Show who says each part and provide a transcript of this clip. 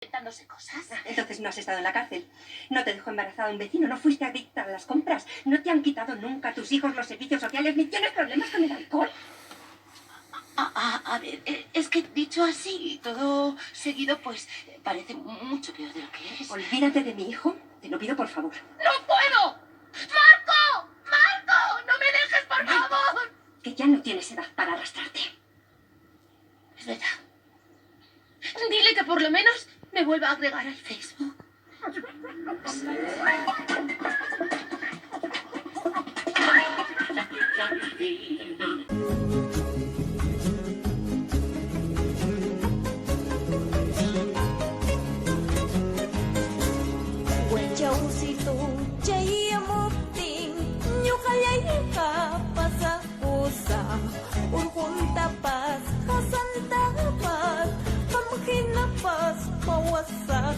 Speaker 1: inventándose cosas.
Speaker 2: Entonces no has estado en la cárcel. No te dejó embarazada un vecino, no fuiste adicta a las compras, no te han quitado nunca a tus hijos los servicios sociales, ni tienes problemas con el alcohol.
Speaker 1: A ver, es que dicho así, todo seguido, pues parece mucho peor de lo que es.
Speaker 2: Olvídate de mi hijo, te lo pido por favor.
Speaker 1: ¡No puedo! ¡Marco! ¡Marco! ¡No me dejes, por favor!
Speaker 2: Que ya no tienes edad para arrastrarte.
Speaker 1: Es verdad. Dile que por lo menos me vuelva a agregar al Facebook.
Speaker 3: Quên châu si tu cháy một tình nhu kayay ka pasa pusa urhun tapas kasan tapas pamkinapas pawasak